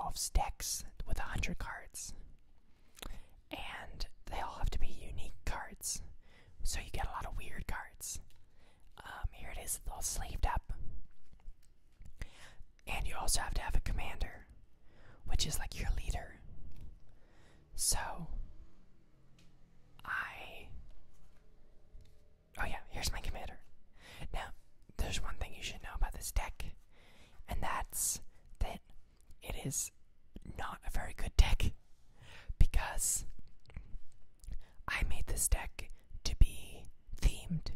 involves decks with 100 cards. And they all have to be unique cards. So you get a lot of weird cards. Here it is, all sleeved up. And you also have to have a commander, which is like your leader. So, oh yeah, here's my commander. Now, there's one thing you should know about this deck, and that's that it is not a very good deck, because I made this deck to be themed,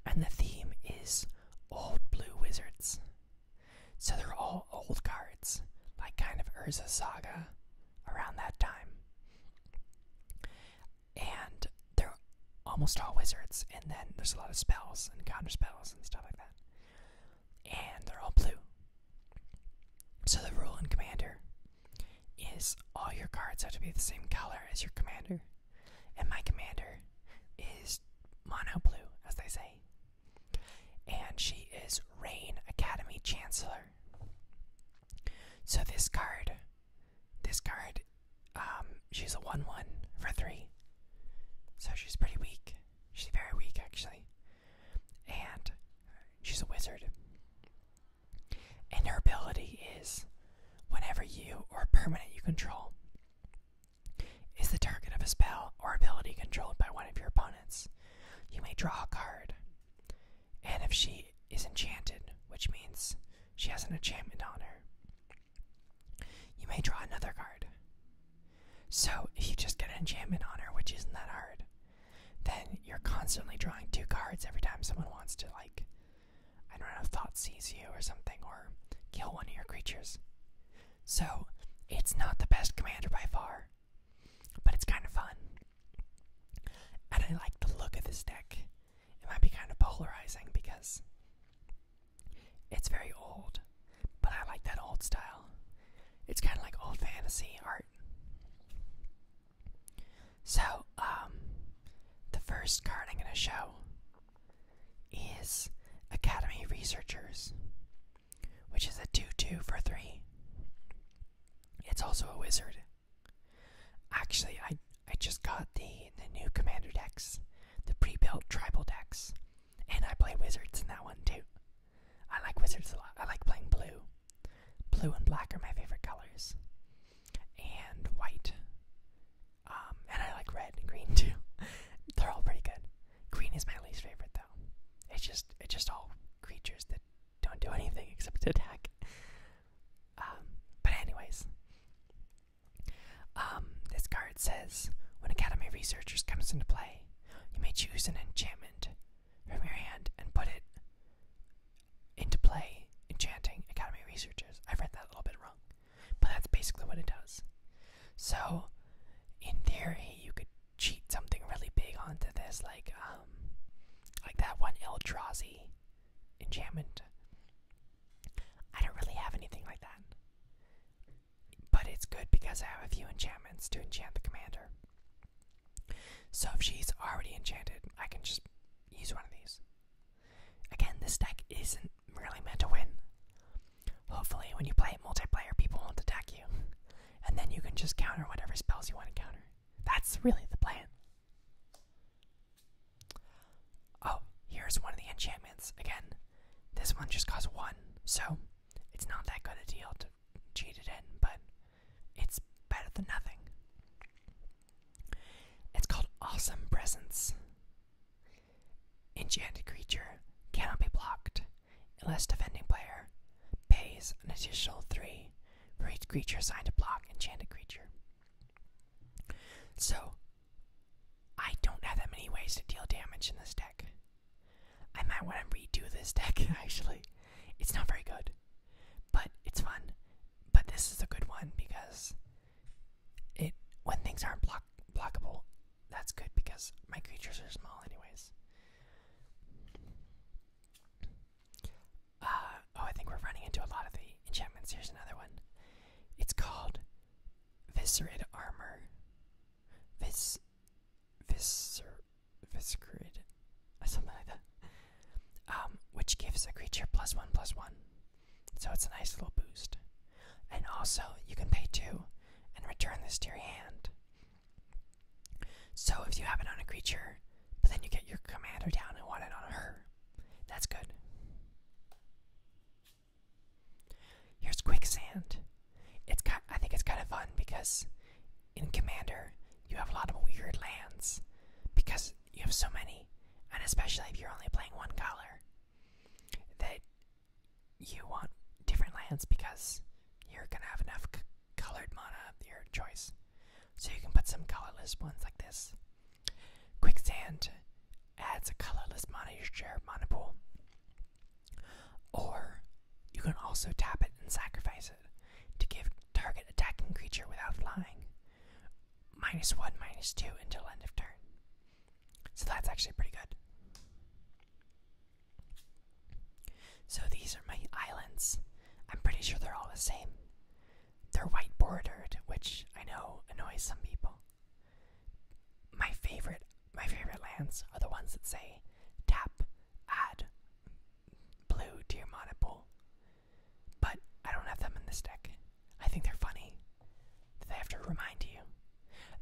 and the theme is old blue wizards. So they're all old cards, like kind of Urza Saga around that time. And they're almost all wizards, and then there's a lot of spells and counter spells and stuff like that. And they're all blue. So the rule in Commander is all your cards have to be the same color as your commander. And my commander is mono blue, as they say. And she is Rayne, Academy Chancellor. So this card, she's a 1/1 for 3. So she's pretty weak. She's very weak, actually. And she's a wizard. And her ability is, whenever you or a permanent you control is the target of a spell or ability controlled by one of your opponents, you may draw a card. And if she is enchanted, which means she has an enchantment on her, you may draw another card. So if you just get an enchantment on her, which isn't that hard, then you're constantly drawing 2 cards every time someone wants to, like, I don't know, thought seize you or something, or kill one of your creatures. So it's not the best commander by far, but it's kind of fun. And I like the look of this deck. It might be kind of polarizing because it's very old, but I like that old style. It's kind of like old fantasy art. So, the first card I'm going to show is Academy Researchers, which is a 2/2 for 3. It's also a wizard. Actually, I just got the new commander decks, the pre-built tribal decks, and I play wizards in that one too. I like wizards a lot. I like playing blue. Blue and black are my favorite colors, and white. And I like red and green too. They're all pretty good. Green is my least favorite though. It's just all creatures that don't do anything except attack. But anyways, this card says, when Academy Researchers comes into play, you may choose an enchantment from your hand and put it into play, enchanting Academy Researchers. I read that a little bit wrong, but that's basically what it does. So, in theory, you could cheat something really big onto this, like that one Eldrazi enchantment. I don't really have anything like that, but it's good because I have a few enchantments to enchant the commander. So if she's already enchanted, I can just use one of these. Again, this deck isn't really meant to win. Hopefully when you play it multiplayer, people won't attack you, and then you can just counter whatever spells you want to counter. That's really the plan. Oh, here's one of the enchantments. Again, this one just costs 1, so it's not that good a deal to cheat it in, but it's better than nothing. It's called Awesome Presence. Enchanted creature cannot be blocked unless defending player pays an additional 3 for each creature assigned to block enchanted creature. So, I don't have that many ways to deal damage in this deck. I might want to redo this deck, actually. It's not very good, but it's fun. But this is a good one because when things aren't blockable, that's good because my creatures are small anyways. I think we're running into a lot of the enchantments. Here's another one. It's called Viscerid Armor. Viscerid, something like that. Which gives a creature +1/+1. So it's a nice little boost. And also, you can pay 2 and return this to your hand. So if you have it on a creature, but then you get your commander down and want it on her, that's good. Here's Quicksand. I think it's kind of fun because in Commander, you have a lot of weird lands because you have so many, and especially if you're only playing one color, that you want different lands because you're going to have enough colored mana of your choice. So you can put some colorless ones like this. Quicksand adds a colorless mana to your mana pool. Or you can also tap it and sacrifice it to give target attacking creature without flying -1, -2 until end of turn. So that's actually pretty good. So these are my islands. I'm pretty sure they're all the same. They're white bordered, which I know annoys some people. My favorite lands are the ones that say tap, add blue to your mana pool. But I don't have them in this deck. I think they're funny. They have to remind you.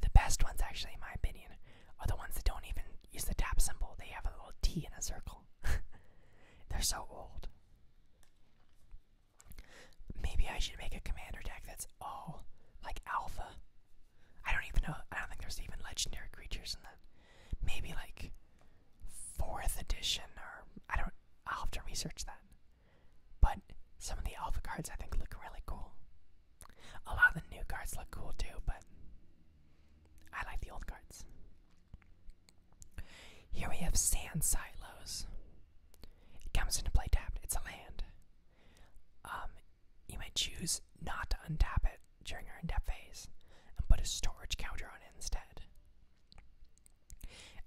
The best ones, actually, in my opinion, are the ones that don't even use the tap symbol. They have a little T in a circle. They're so old. Maybe I should make a commander deck that's all like alpha. I don't even know. I don't think there's even legendary creatures in that. Maybe like 4th edition, or I'll have to research that. But some of the alpha cards I think look really cool. A lot of the new cards look cool too, but I like the old cards. Here we have Sand Silos. It comes into play tapped. It's a land. You might choose not to untap it during your in-depth phase and put a storage counter on it instead.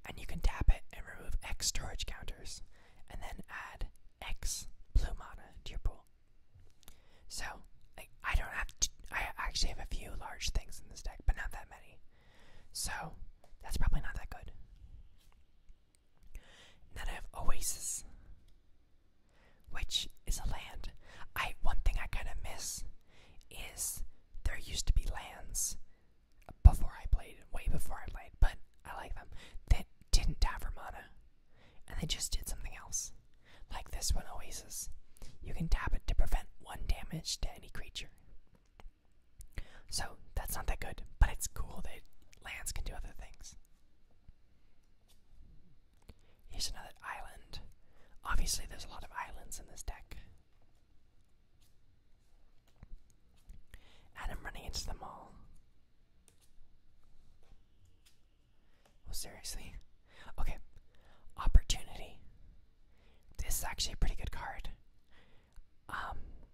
And you can tap it and remove X storage counters and then add X blue mana to your pool. So, I don't have to, I actually have a few large things in this deck, but not that many. So, that's probably not that good. Then I have Oasis, which is a land. One thing I kind of miss is there used to be lands way before I played, but I like them, that didn't tap for mana, and they just did something else. Like this one, Oasis. You can tap it to prevent 1 damage to any creature. So, that's not that good, but it's cool that lands can do other things. Here's another island. Obviously, there's a lot of islands in this deck. And I'm running into them all. Oh, seriously? Okay. Opportunity. This is actually a pretty good card.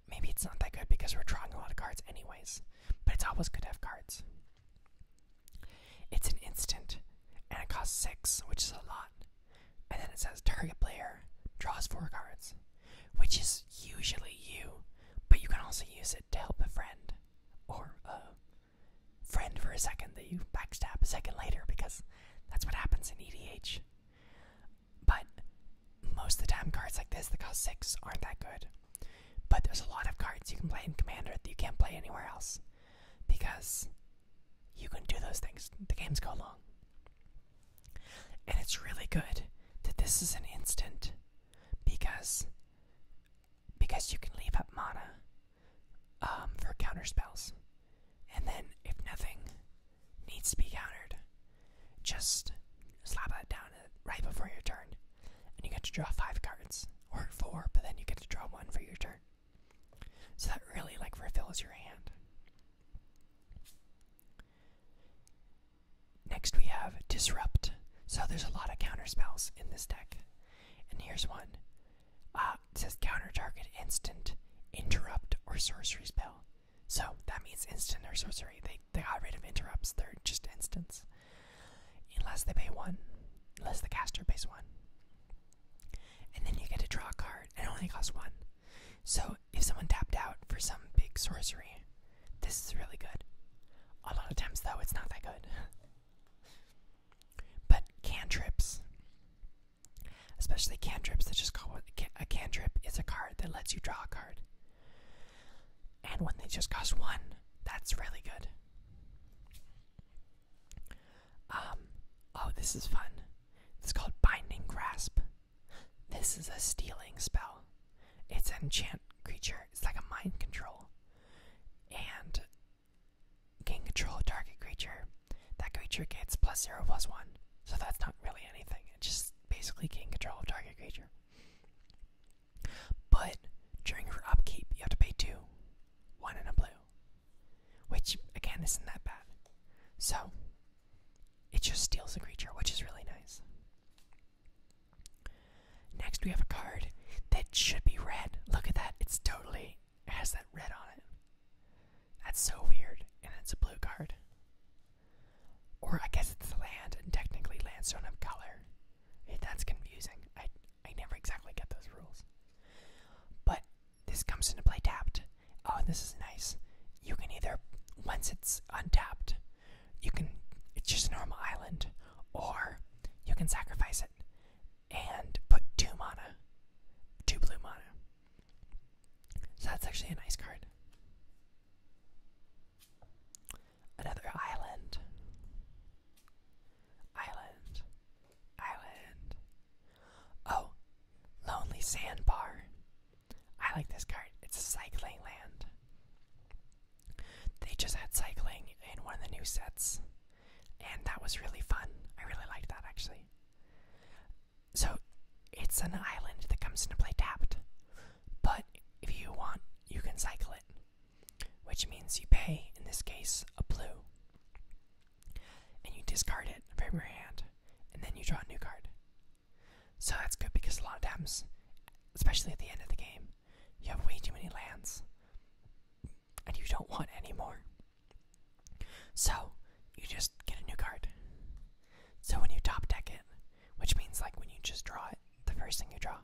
Maybe it's not that good because we're drawing a lot of cards anyways, but it's always good to have cards. It's an instant, and it costs 6, which is a lot. And then it says target player draws 4 cards, which is usually you, but you can also use it to help a friend, or a friend for a second that you backstab a second later, because that's what happens in EDH. But most of the time, cards like this that cost 6 aren't that good. But there's a lot of cards you can play in Commander that you can't play anywhere else, because you can do those things. The games go long. And it's really good that this is an instant, because you can leave up mana for counter spells. And then if nothing needs to be countered, just slap that down right before your turn, and you get to draw 5 cards, or 4, but then you get to draw 1 for your turn. So that really refills your hand. Next we have Disrupt. So there's a lot of counter spells in this deck, and here's one. It says counter target instant, interrupt, or sorcery spell. So that means instant or sorcery. They got rid of interrupts. They're just instants, unless they pay 1, unless the caster pays 1. And then you get to draw a card, and it only costs 1. So if someone tapped out for some big sorcery, this is really good. A lot of times, though, it's not that good. But cantrips, especially cantrips that just call it a cantrip, is a card that lets you draw a card. And And when they just cost 1, that's really good. Oh, this is fun. It's called Binding Grasp. This is a stealing spell. It's an enchant creature. It's like a mind control. And gain control of target creature. That creature gets +0/+1. So that's not really anything. It's just basically gain control of target creature. But during your upkeep, you have to pay 2. 1 and a blue. Which, again, isn't that bad. So, it just steals a creature, which is really nice. Next, we have a card that should be red. Look at that. It has that red on it. That's so weird. And it's a blue card. Or I guess it's land, and technically lands don't have color. That's confusing. I never exactly get those rules. But this comes into play tapped. Oh, and this is nice. You can either, once it's untapped, it's just a normal island, or you can sacrifice it and put 2 mana, 2 blue mana. So that's actually a nice card. Another island. Oh, Lonely Sandbar. I like this card. It's a cycling land. They just had cycling in one of the new sets, and that was really fun. I really liked that, actually. So, it's an island that comes into play tapped, but if you want, you can cycle it, which means you pay, in this case, a blue, and you discard it from your hand, and then you draw a new card. So that's good because a lot of times, especially at the end of the game, you have way too many lands, and you don't want any more. So, you just get a new card. So when you top deck it, which means like when you just draw it, the first thing you draw,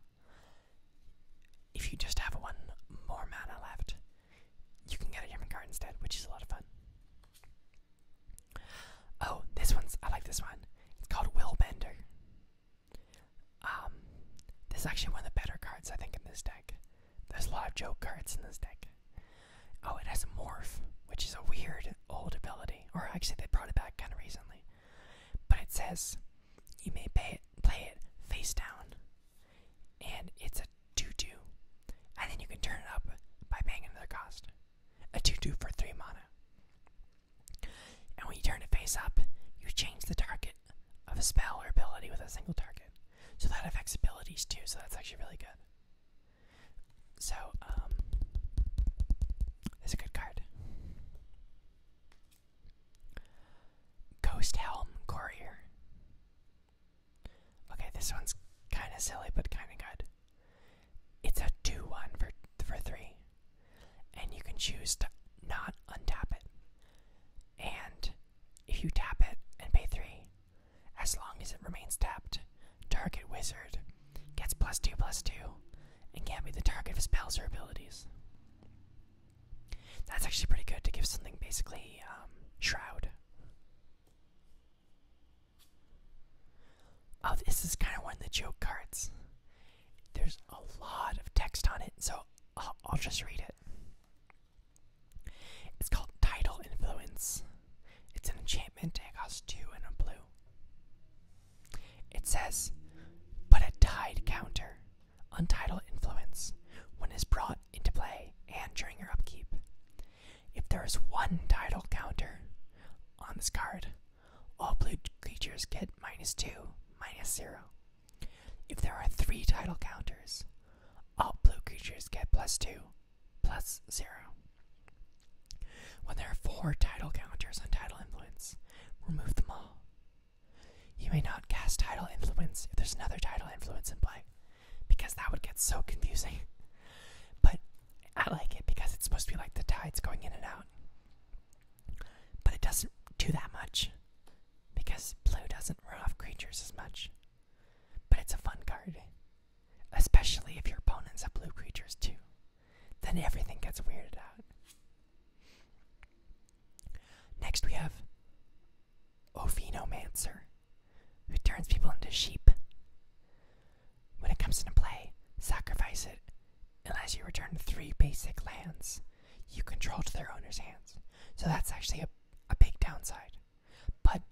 if you just have 1 more mana left, you can get a different card instead, which is a lot of fun. Oh, I like this one. It's called Willbender. This is actually one of the better cards, I think, in this deck. There's a lot of joke cards in this deck. Oh, it has a morph, which is a weird old ability. Or actually, they brought it back kind of recently. But it says you may play it face down. And it's a 2/2. And then you can turn it up by paying another cost. A 2/2 for 3 mana. And when you turn it face up, you change the target of a spell or ability with a single target. So that affects abilities too, so that's actually really good. So, it's a good card. Ghost Helm Courier. Okay, this one's kind of silly, but kind of good. It's a 2/1 for 3. And you can choose to not untap it. And if you tap it and pay 3, as long as it remains tapped, target wizard gets +2/+2 and can't be the target of spells or abilities. That's actually pretty good to give something basically Shroud. Oh, this is kind of one of the joke cards. There's a lot of text on it, so I'll just read it. It's called Tidal Influence. It's an enchantment. It costs 2 and a blue. It says, put a tide counter on Tidal Influence when it's brought into play and during your upkeep. If there is 1 tidal counter on this card, all blue creatures get -2, -0. If there are 3 tidal counters, all blue creatures get +2, +0. When there are 4 tidal counters on Tidal Influence, remove them all. You may not cast Tidal Influence if there's another Tidal Influence in play, because that would get so confusing. But I like it because it's supposed to be like the tides going in and out. But it doesn't do that much, because blue doesn't run off creatures as much. But it's a fun card, especially if your opponents have blue creatures too. Then everything gets weirded out. Next we have Ophenomancer, who turns people into sheep. When it comes into play, sacrifice it unless you return 3 basic lands you control control to their owner's hands. So that's actually a big downside. But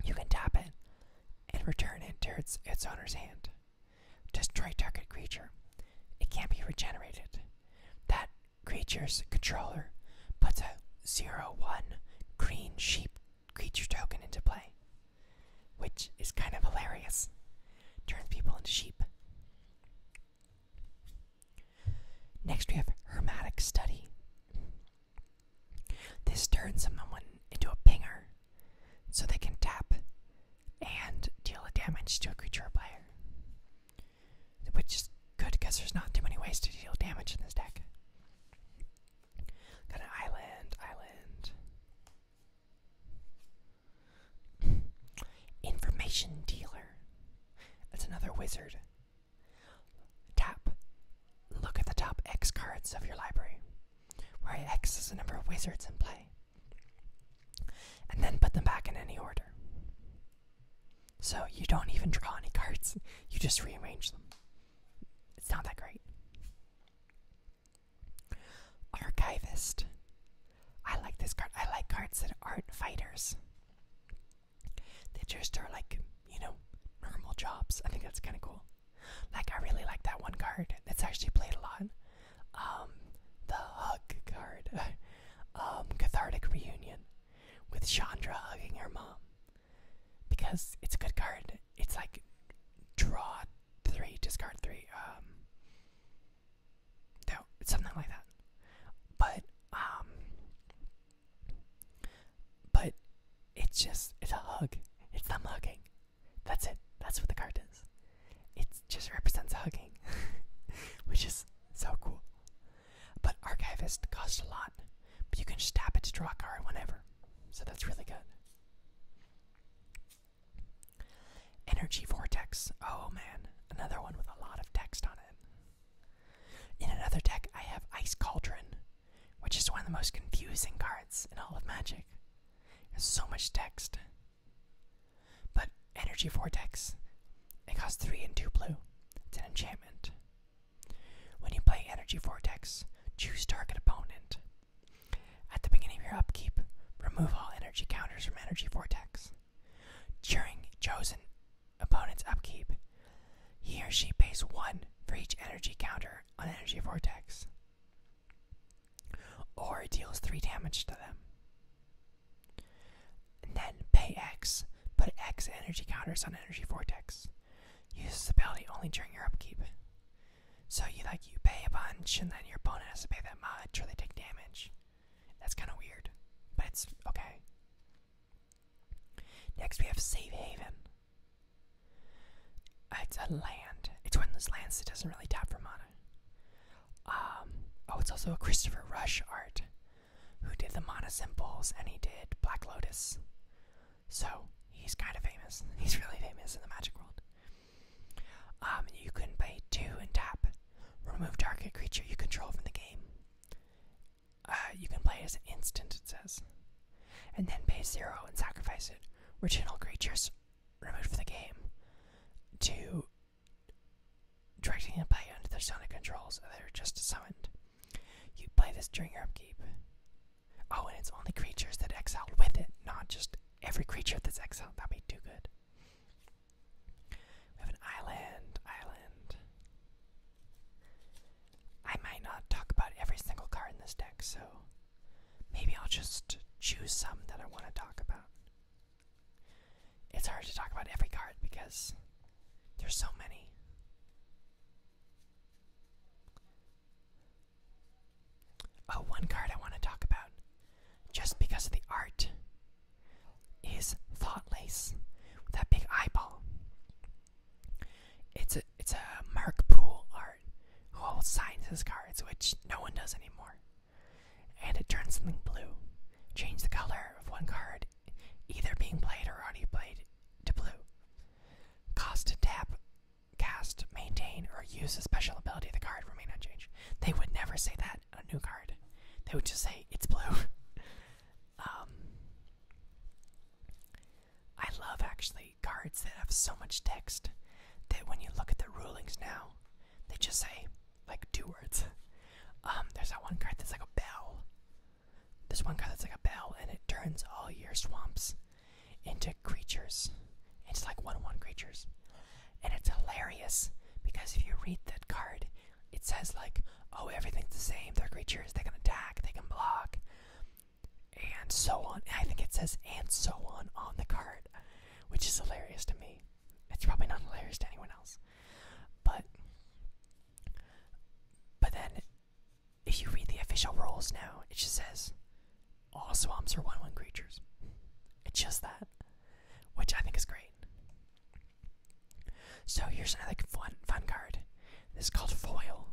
you can tap it and return it to its owner's hand. Destroy target creature. It can't be regenerated. That creature's controller puts a 0/1 green sheep creature token into play, which is kind of hilarious. Turns people into sheep. Next we have Hermetic Study. This turns someone into a pinger, so they can tap and deal a damage to a creature or player. Which is good because there's not too many ways to deal damage in this deck. Got an island. Information Dealer. That's another wizard. Tap. Look at the top X cards of your library, where X is the number of wizards in play. And then put them back in any order. So you don't even draw any cards, you just rearrange them. It's not that great. Archivist. I like this card. I like cards that aren't fighters. They just are like, normal jobs. I think that's kind of cool. Like, I really like that one card that's actually played a lot. The hug card. Cathartic Reunion. With Chandra hugging her mom. Because it's a good card. It's like, draw 3, discard 3. No, it's something like that. But it's a hug. It's them hugging. That's it. That's what the card is. It just represents hugging, which is so cool. But Archivist costs a lot, but you can just tap it to draw a card whenever. So that's really good. Energy Vortex. Oh man, another one with a lot of text on it. In another deck, I have Ice Cauldron, which is one of the most confusing cards in all of Magic. There's so much text. But Energy Vortex, it costs 3 and 2 blue. It's an enchantment. When you play Energy Vortex, choose target opponent. At the beginning of your upkeep, remove all energy counters from Energy Vortex. During chosen opponent's upkeep, he or she pays 1 for each energy counter on Energy Vortex. Or it deals 3 damage to them. And then pay X, put X energy counters on Energy Vortex. Use this ability only during your upkeep. So you pay a bunch and then your opponent has to pay that much or they take damage. That's kind of weird, but it's okay. Next we have Save Haven. It's a land. It's one of those lands that doesn't really tap for mana. It's also a Christopher Rush art, who did the mana symbols, and he did Black Lotus. So, he's kind of famous. He's really famous in the Magic world. You can pay 2 and tap. Remove target creature you control from the game. You can play as an instant, it says. And then pay 0 and sacrifice it. Original creatures removed from the game to directing the player under their sonic controls that are just summoned. You play this during your upkeep. Oh, and it's only creatures that exiled with it, not just every creature that's exiled. That'd be too good. We have an island. I might not talk about every single card in this deck, so maybe I'll just choose some that I want to talk about. It's hard to talk about every card because there's so many. Oh, one card I want to talk about, just because of the art, is Thought Lace, with that big eyeball. It's a Mark Poole art, who holds signs his cards, which no one does anymore. And it turns something blue. Change the color of one card, either being played or already played, to blue. Cost to tap, cast, maintain, or use a special ability of the card remain unchanged. They would never say that on a new card. They would just say, it's blue. I love, actually, cards that have so much text that when you look at the rulings now, they just say, 2 words. There's that one card that's like a bell. There's one card that's like a bell, and it turns all your swamps into creatures. It's like 1/1 creatures. And it's hilarious, because if you read that card, it says like, oh, everything's the same. They're creatures, they can attack, they can block, and so on. And I think it says and so on the card, which is hilarious to me. It's probably not hilarious to anyone else. But then, if you read the official rules now, it just says, all swamps are 1/1 creatures. It's just that, which I think is great. So here's another fun card. This is called Foil.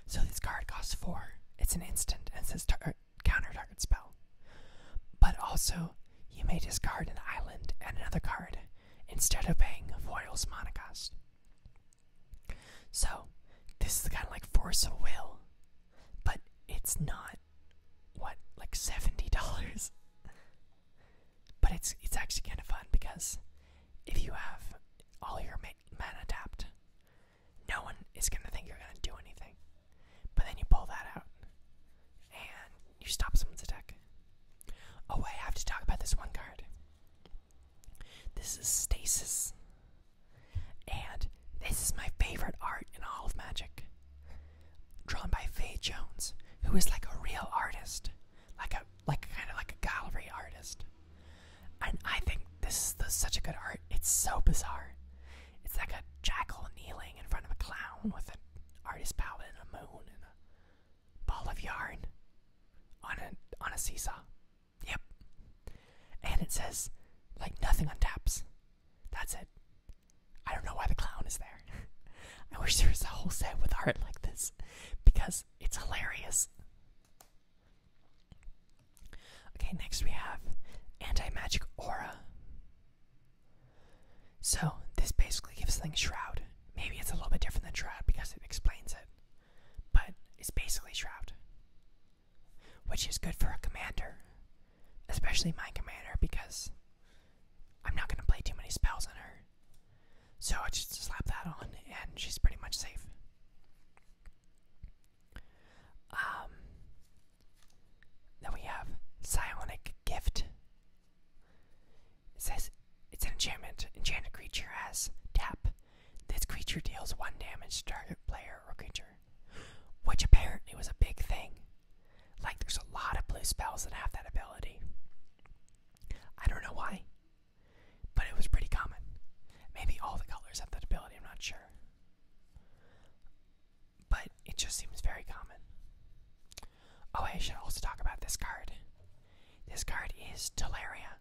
So this card costs 4. It's an instant, and it says counter target spell. But also, you may discard an island and another card instead of paying Foil's mana cost. So, this is kind of like Force of Will, but it's not, like $70? But it's actually kind of fun, because if you have all your mana tapped, no one is going to think you're going to do anything. But then you pull that out, and you stop someone's attack. Oh, I have to talk about this one card. This is Stasis. And this is my favorite art in all of Magic. Drawn by Faye Jones, who is like a real artist. Kind of like a gallery artist. And I think this is such a good art. It's so bizarre. It's like a jackal kneeling in front of a clown with an artist palette and a moon and a ball of yarn on a seesaw. Yep. And it says, like, nothing untaps. That's it. I don't know why the clown is there. I wish there was a whole set with art like this, because it's hilarious. Okay, next we have Anti-Magic Aura. So, this basically gives things Shroud. Maybe it's a little bit different than Shroud because it explains it. But it's basically Shroud. Which is good for a commander. Especially my commander, because I'm not going to play too many spells on her. So I just slap that on, and she's pretty much safe. Then we have Psionic Gift. It says it's an enchantment. Enchanted creature has tap. This creature deals 1 damage to target player or creature, which apparently was a big thing. Like, there's a lot of blue spells that have that ability. I don't know why, but it was pretty common. Maybe all the colors have that ability, I'm not sure. But it just seems very common. Oh, I should also talk about this card. This card is Teleria,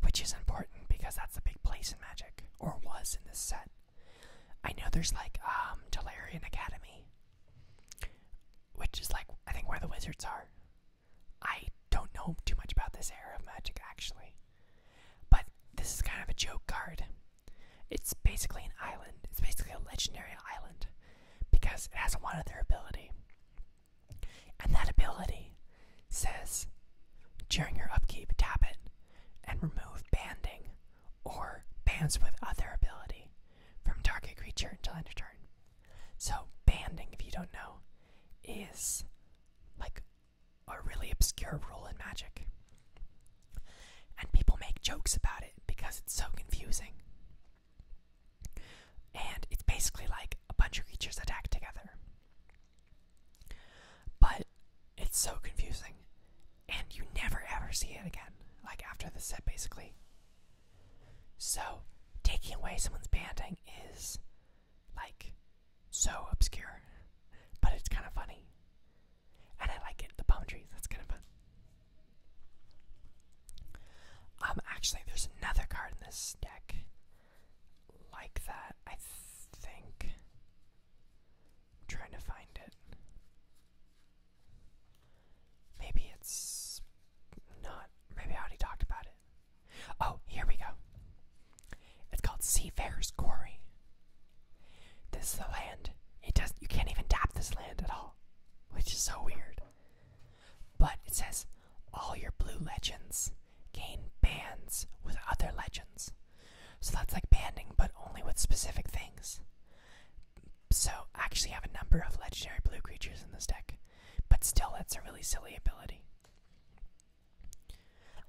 which is important because that's the big place in Magic, or was in this set. I know there's like Telerian Academy, which is like, I think, where the wizards are. I don't know too much about this era of Magic, actually. But this is kind of a joke card. It's basically an island. It's basically a legendary island, because it has one other ability. And that ability says, during your upkeep, tap it and remove banding or bands with other ability from target creature until end of turn. So banding, if you don't know, is like a really obscure rule in Magic. And people make jokes about it because it's so confusing. And it's basically like a bunch of creatures attack together. But it's so confusing. And you never ever see it again. Like, after the set, basically. So, taking away someone's banding is, like, so obscure. But it's kind of funny. And I like it. The palm trees, that's kind of fun. Actually, there's another card in this deck like that, I think. I'm trying to find it. Maybe it's not. Maybe I already talked about it. Oh, here we go. It's called Seafarer's Quarry. This is the land. You can't even tap this land at all, which is so weird. But it says all your blue legends gain bands with other legends. So that's like banding, but only with specific things. So I actually have a number of legendary it's a really silly ability.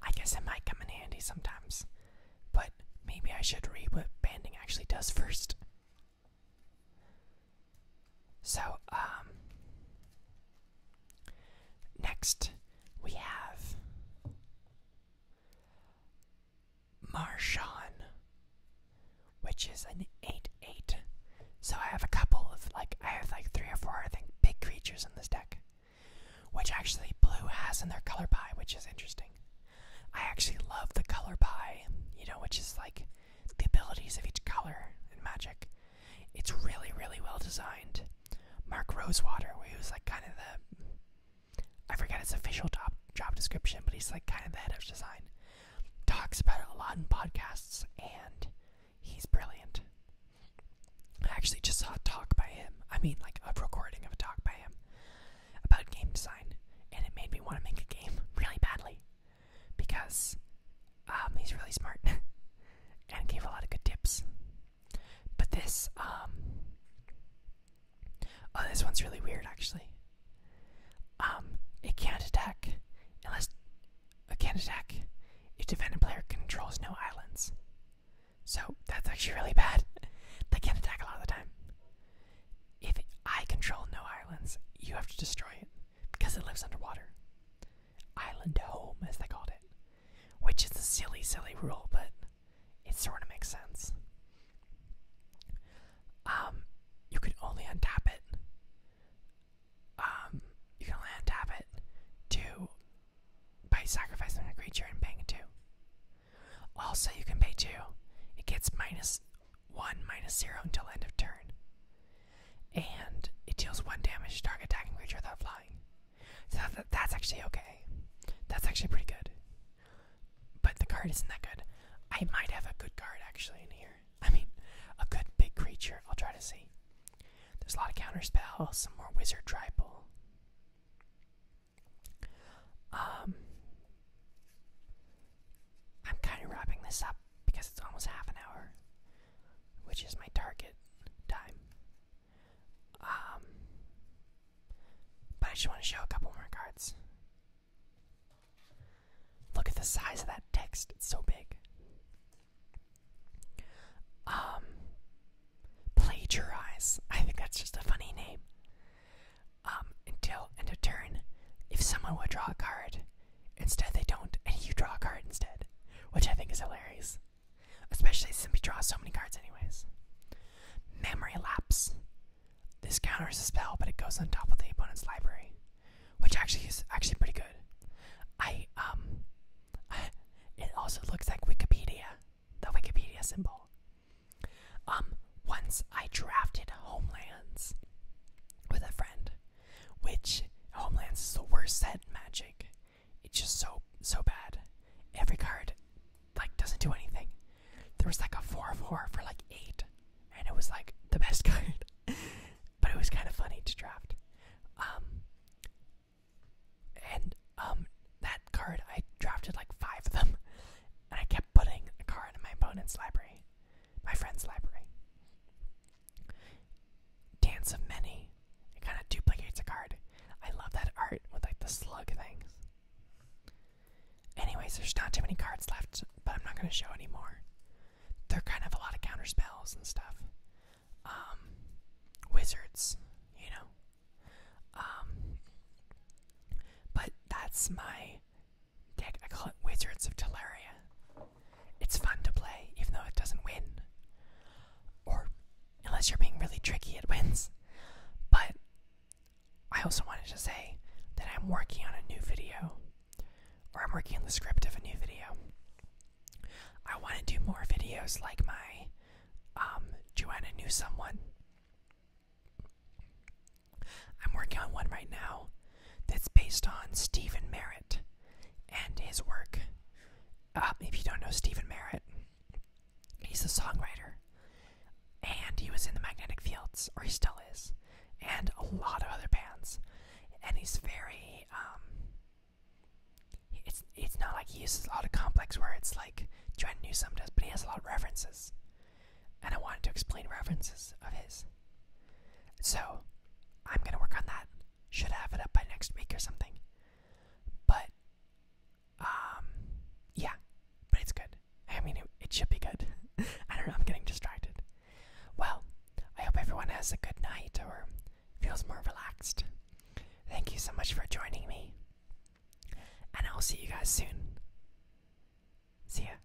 I guess it might come in handy sometimes, but maybe I should read what banding actually does first. So, next we have Marshawn, which is an 8/8. So I have a couple of, I have 3 or 4, I think, big creatures in this deck, which actually blue has in their color pie, which is interesting. I actually love the color pie, which is the abilities of each color in Magic. It's really, really well designed. Mark Rosewater, who was kind of I forget his official job description, but he's kind of the head of design, talks about it a lot in podcasts, and he's brilliant. I actually just saw a talk by him. I mean, a recording of a talk by him about game design, and it made me want to make a game really badly because he's really smart and gave a lot of good tips. But this this one's really weird actually. It can't attack if defending player controls no islands. So that's actually really bad. They can't attack a lot of the time. If I control no islands, you have to destroy it because it lives underwater. Island home, as they called it, which is a silly, silly rule, but it sort of makes sense. You can only untap it. By sacrificing a creature and paying 2. Also, you can pay 2. It gets -1, -0 until end of turn. And it deals 1 damage to target attacking creature without flying. So that's actually okay. That's actually pretty good. But the card isn't that good. I might have a good card actually in here. I mean, a good big creature. I'll try to see. There's a lot of counter spells, some more wizard tribal. I'm kind of wrapping this up because it's almost half an hour, which is my target time. But I just want to show a couple more cards. Look at the size of that text, it's so big. Plagiarize. I think that's just a funny name. Until end of turn, if someone would draw a card, instead they don't, and you draw a card instead, which I think is hilarious. Especially since we draw so many cards anyways. Memory Lapse. This counters a spell, but it goes on top of the opponent's library, which actually is pretty good. It also looks like Wikipedia, the Wikipedia symbol. Once I drafted Homelands with a friend, which Homelands is the worst set in Magic. It's just so bad. Every card doesn't do anything. There was a 4/4 for 8, and it was the best card. But it was kind of funny to draft. That card I drafted 5 of them, and I kept putting a card in my opponent's library, my friend's library. Dance of Many. It kind of duplicates a card. I love that art with the slug things. Anyways, there's not too many cards left, but I'm not going to show any more. They're kind of a lot of counter spells and stuff. Wizards, But that's my deck. I call it Wizards of Teleria. It's fun to play, even though it doesn't win. Or, unless you're being really tricky, it wins. But I also wanted to say that I'm working on a new video, or I'm working on the script of a new video. I want to do more videos like my Joanna Knew Someone. I'm working on one right now that's based on Stephen Merritt and his work. If you don't know Stephen Merritt, he's a songwriter, and he was in the Magnetic Fields, or he still is, and a lot of other bands. And he's very it's not like he uses a lot of complex words like Joanna Knew Some does, but he has a lot of references, and I wanted to explain references of his. So I'm gonna work on that. Should have it up by next week or something. feels more relaxed. Thank you so much for joining me, and I'll see you guys soon. See ya.